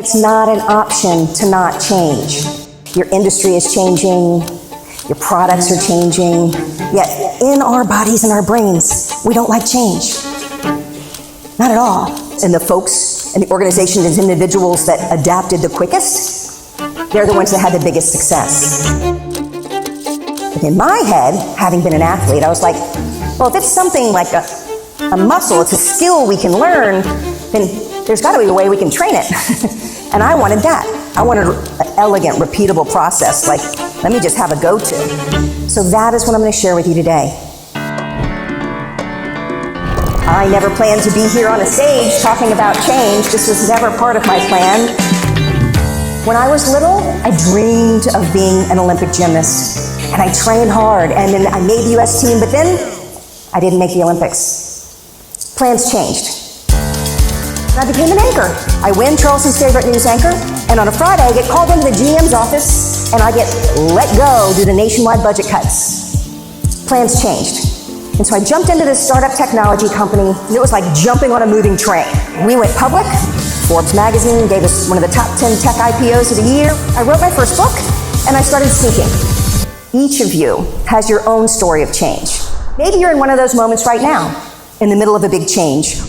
It's not an option to not change. Your industry is changing, your products are changing, yet in our bodies and our brains, we don't like change. Not at all. And the folks and the organizations and individuals that adapted the quickest, they're the ones that had the biggest success. But in my head, having been an athlete, I was like, well, if it's something like a muscle, it's a skill we can learn, then there's got to be a way we can train it. And I wanted that. I wanted an elegant, repeatable process, like, let me just have a go-to. So that is what I'm going to share with you today. I never planned to be here on a stage talking about change. This was never part of my plan. When I was little, I dreamed of being an Olympic gymnast. And I trained hard, and then I made the US team, but then I didn't make the Olympics. Plans changed. And I became an anchor. I win Charleston's favorite news anchor, and on a Friday, I get called into the GM's office, and I get let go due to nationwide budget cuts. Plans changed. And so I jumped into this startup technology company, and it was like jumping on a moving train. We went public. Forbes magazine gave us one of the top 10 tech IPOs of the year. I wrote my first book, and I started speaking. Each of you has your own story of change. Maybe you're in one of those moments right now, in the middle of a big change.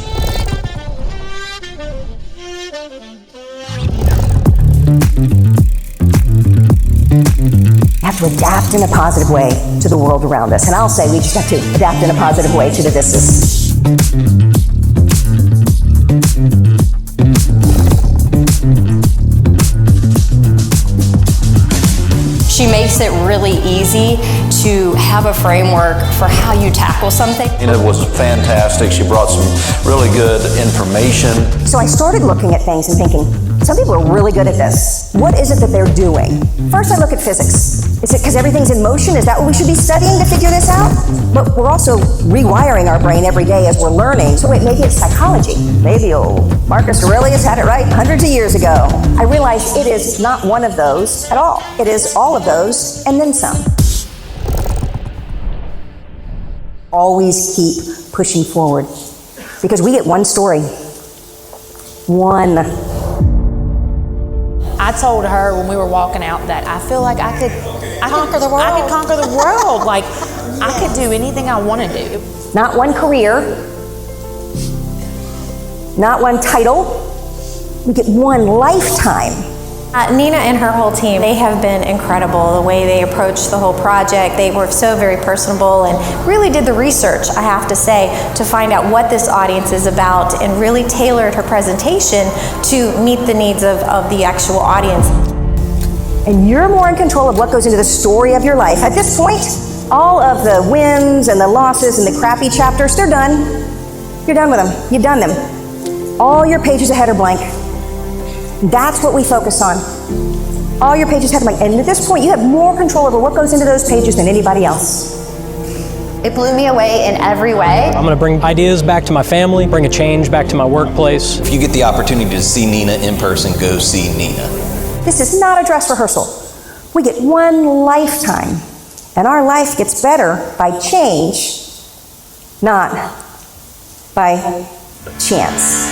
We have to adapt in a positive way to the world around us. And I'll say we just have to adapt in a positive way to the thises. She makes it really easy to have a framework for how you tackle something. And it was fantastic. She brought some really good information. So I started looking at things and thinking, some people are really good at this. What is it that they're doing? First, I look at physics. Is it because everything's in motion? Is that what we should be studying to figure this out? But we're also rewiring our brain every day as we're learning. So wait, maybe it's psychology. Maybe old Marcus Aurelius had it right hundreds of years ago. I realized it is not one of those at all. It is all of those and then some. Always keep pushing forward because we get one story. One. I told her when we were walking out that I feel like I could conquer the world. I could conquer the world. Like, I could do anything I want to do. Not one career, not one title. We get one lifetime. Nina and her whole team, they have been incredible. The way they approached the whole project, they were so very personable and really did the research, I have to say, to find out what this audience is about and really tailored her presentation to meet the needs of the actual audience. And you're more in control of what goes into the story of your life. At this point, all of the wins and the losses and the crappy chapters, they're done. You're done with them. You've done them. All your pages ahead are blank. That's what we focus on. All your pages have blank. And at this point, you have more control over what goes into those pages than anybody else. It blew me away in every way. I'm going to bring ideas back to my family, bring a change back to my workplace. If you get the opportunity to see Nina in person, go see Nina. This is not a dress rehearsal. We get one lifetime, and our life gets better by change, not by chance.